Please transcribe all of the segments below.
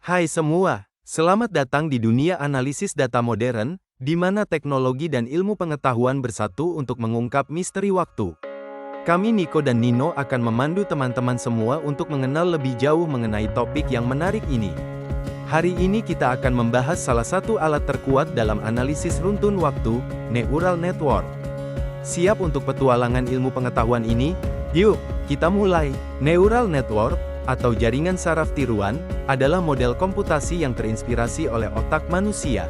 Hai semua, selamat datang di dunia analisis data modern, di mana teknologi dan ilmu pengetahuan bersatu untuk mengungkap misteri waktu. Kami Niko dan Nino akan memandu teman-teman semua untuk mengenal lebih jauh mengenai topik yang menarik ini. Hari ini kita akan membahas salah satu alat terkuat dalam analisis runtun waktu, neural network. Siap untuk petualangan ilmu pengetahuan ini? Yuk, kita mulai. Neural network, atau jaringan saraf tiruan, adalah model komputasi yang terinspirasi oleh otak manusia.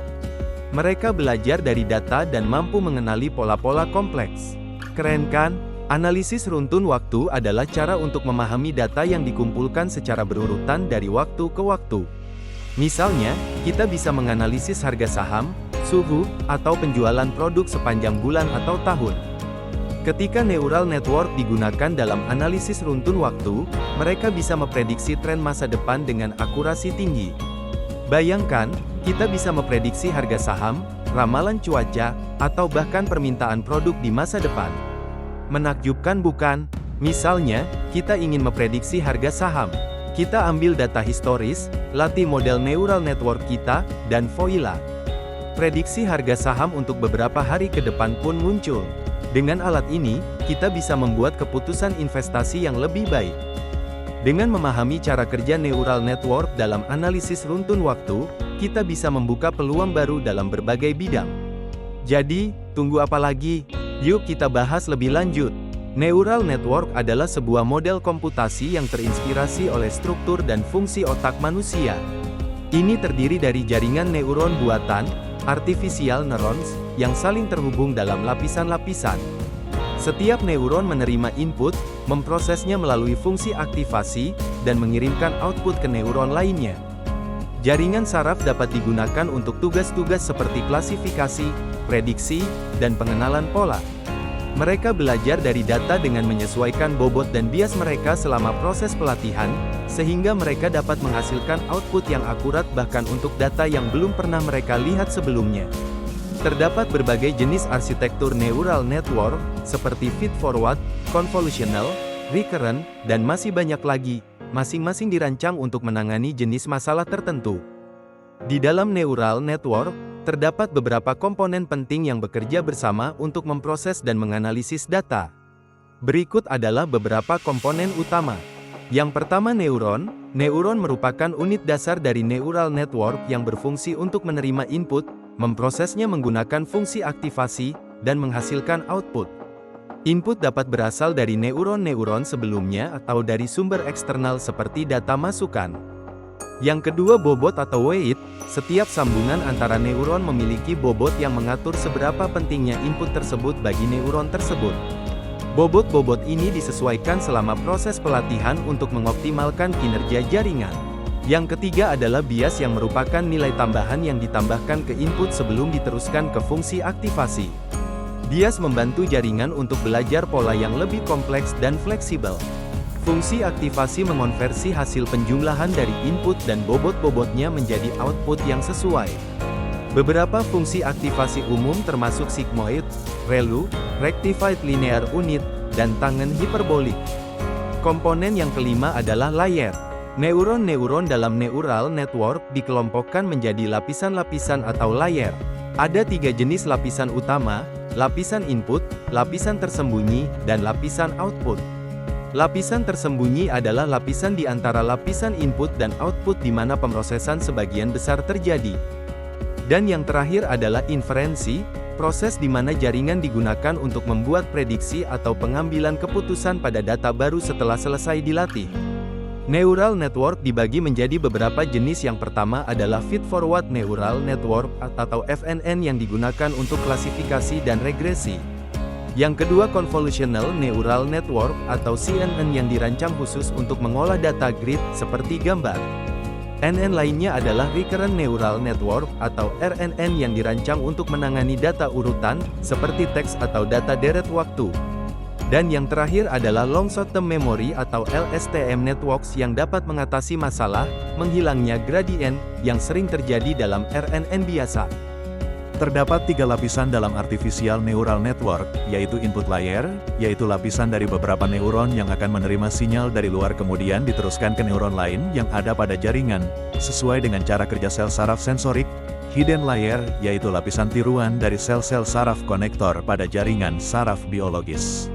Mereka belajar dari data dan mampu mengenali pola-pola kompleks. Keren kan? Analisis runtun waktu adalah cara untuk memahami data yang dikumpulkan secara berurutan dari waktu ke waktu. Misalnya, kita bisa menganalisis harga saham, suhu, atau penjualan produk sepanjang bulan atau tahun. Ketika neural network digunakan dalam analisis runtun waktu, mereka bisa memprediksi tren masa depan dengan akurasi tinggi. Bayangkan, kita bisa memprediksi harga saham, ramalan cuaca, atau bahkan permintaan produk di masa depan. Menakjubkan bukan? Misalnya, kita ingin memprediksi harga saham. Kita ambil data historis, latih model neural network kita, dan voila. Prediksi harga saham untuk beberapa hari ke depan pun muncul. Dengan alat ini, kita bisa membuat keputusan investasi yang lebih baik. Dengan memahami cara kerja neural network dalam analisis runtun waktu, kita bisa membuka peluang baru dalam berbagai bidang. Jadi, tunggu apa lagi? Yuk kita bahas lebih lanjut. Neural network adalah sebuah model komputasi yang terinspirasi oleh struktur dan fungsi otak manusia. Ini terdiri dari jaringan neuron buatan, artificial neurons, yang saling terhubung dalam lapisan-lapisan. Setiap neuron menerima input, memprosesnya melalui fungsi aktivasi, dan mengirimkan output ke neuron lainnya. Jaringan saraf dapat digunakan untuk tugas-tugas seperti klasifikasi, prediksi, dan pengenalan pola. Mereka belajar dari data dengan menyesuaikan bobot dan bias mereka selama proses pelatihan, sehingga mereka dapat menghasilkan output yang akurat bahkan untuk data yang belum pernah mereka lihat sebelumnya. Terdapat berbagai jenis arsitektur neural network, seperti feed-forward, convolutional, recurrent, dan masih banyak lagi, masing-masing dirancang untuk menangani jenis masalah tertentu. Di dalam neural network, terdapat beberapa komponen penting yang bekerja bersama untuk memproses dan menganalisis data. Berikut adalah beberapa komponen utama. Yang pertama neuron. Neuron merupakan unit dasar dari neural network yang berfungsi untuk menerima input, memprosesnya menggunakan fungsi aktivasi, dan menghasilkan output. Input dapat berasal dari neuron-neuron sebelumnya atau dari sumber eksternal seperti data masukan. Yang kedua bobot atau weight. Setiap sambungan antara neuron memiliki bobot yang mengatur seberapa pentingnya input tersebut bagi neuron tersebut. Bobot-bobot ini disesuaikan selama proses pelatihan untuk mengoptimalkan kinerja jaringan. Yang ketiga adalah bias yang merupakan nilai tambahan yang ditambahkan ke input sebelum diteruskan ke fungsi aktivasi. Bias membantu jaringan untuk belajar pola yang lebih kompleks dan fleksibel. Fungsi aktivasi mengonversi hasil penjumlahan dari input dan bobot-bobotnya menjadi output yang sesuai. Beberapa fungsi aktivasi umum termasuk sigmoid, ReLU, rectified linear unit, dan tangen hiperbolik. Komponen yang kelima adalah layer. Neuron-neuron dalam neural network dikelompokkan menjadi lapisan-lapisan atau layer. Ada 3 jenis lapisan utama, lapisan input, lapisan tersembunyi, dan lapisan output. Lapisan tersembunyi adalah lapisan di antara lapisan input dan output di mana pemrosesan sebagian besar terjadi. Dan yang terakhir adalah inferensi, proses di mana jaringan digunakan untuk membuat prediksi atau pengambilan keputusan pada data baru setelah selesai dilatih. Neural network dibagi menjadi beberapa jenis. Yang pertama adalah feed-forward neural network atau FNN yang digunakan untuk klasifikasi dan regresi. Yang kedua convolutional neural network atau CNN yang dirancang khusus untuk mengolah data grid seperti gambar. NN lainnya adalah recurrent neural network atau RNN yang dirancang untuk menangani data urutan seperti teks atau data deret waktu. Dan yang terakhir adalah long short-term memory atau LSTM networks yang dapat mengatasi masalah menghilangnya gradien yang sering terjadi dalam RNN biasa. Terdapat 3 lapisan dalam artificial neural network, yaitu input layer, yaitu lapisan dari beberapa neuron yang akan menerima sinyal dari luar kemudian diteruskan ke neuron lain yang ada pada jaringan, sesuai dengan cara kerja sel saraf sensorik. Hidden layer, yaitu lapisan tiruan dari sel-sel saraf konektor pada jaringan saraf biologis.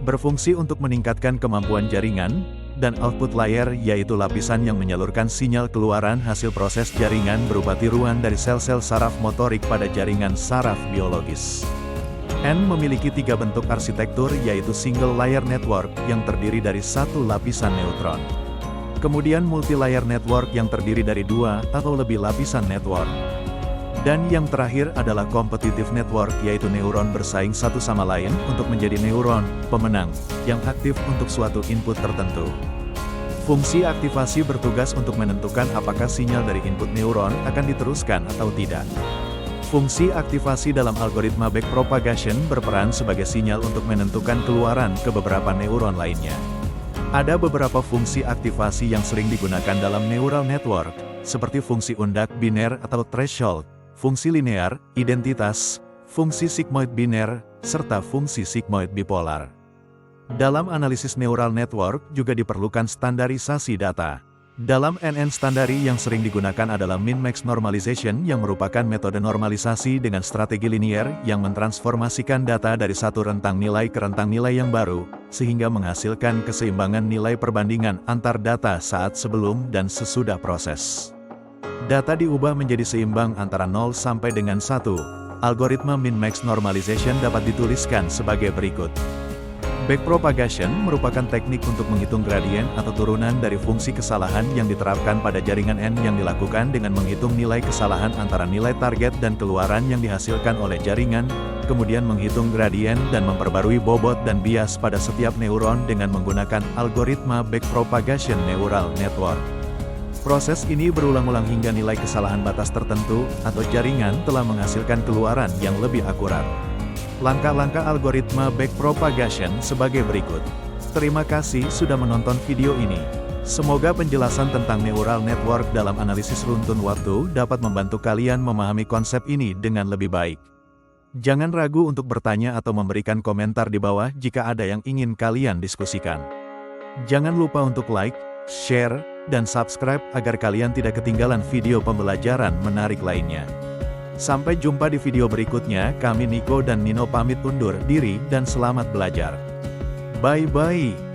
Berfungsi untuk meningkatkan kemampuan jaringan, dan output layer yaitu lapisan yang menyalurkan sinyal keluaran hasil proses jaringan berupa tiruan dari sel-sel saraf motorik pada jaringan saraf biologis. N memiliki 3 bentuk arsitektur yaitu single layer network yang terdiri dari 1 lapisan neutron. Kemudian multi-layer network yang terdiri dari 2 atau lebih lapisan network. Dan yang terakhir adalah competitive network yaitu neuron bersaing satu sama lain untuk menjadi neuron pemenang yang aktif untuk suatu input tertentu. Fungsi aktivasi bertugas untuk menentukan apakah sinyal dari input neuron akan diteruskan atau tidak. Fungsi aktivasi dalam algoritma backpropagation berperan sebagai sinyal untuk menentukan keluaran ke beberapa neuron lainnya. Ada beberapa fungsi aktivasi yang sering digunakan dalam neural network, seperti fungsi undak biner atau threshold, fungsi linear, identitas, fungsi sigmoid biner, serta fungsi sigmoid bipolar. Dalam analisis neural network juga diperlukan standarisasi data. Dalam NN standari yang sering digunakan adalah min-max normalization yang merupakan metode normalisasi dengan strategi linear yang mentransformasikan data dari satu rentang nilai ke rentang nilai yang baru, sehingga menghasilkan keseimbangan nilai perbandingan antar data saat sebelum dan sesudah proses. Data diubah menjadi seimbang antara 0 sampai dengan 1. Algoritma min-max normalization dapat dituliskan sebagai berikut. Backpropagation merupakan teknik untuk menghitung gradien atau turunan dari fungsi kesalahan yang diterapkan pada jaringan N yang dilakukan dengan menghitung nilai kesalahan antara nilai target dan keluaran yang dihasilkan oleh jaringan, kemudian menghitung gradien dan memperbarui bobot dan bias pada setiap neuron dengan menggunakan algoritma backpropagation neural network. Proses ini berulang-ulang hingga nilai kesalahan batas tertentu, atau jaringan telah menghasilkan keluaran yang lebih akurat. Langkah-langkah algoritma backpropagation sebagai berikut. Terima kasih sudah menonton video ini. Semoga penjelasan tentang neural network dalam analisis runtun waktu dapat membantu kalian memahami konsep ini dengan lebih baik. Jangan ragu untuk bertanya atau memberikan komentar di bawah jika ada yang ingin kalian diskusikan. Jangan lupa untuk like, share, dan subscribe agar kalian tidak ketinggalan video pembelajaran menarik lainnya. Sampai jumpa di video berikutnya, kami Niko dan Nino pamit undur diri dan selamat belajar. Bye-bye.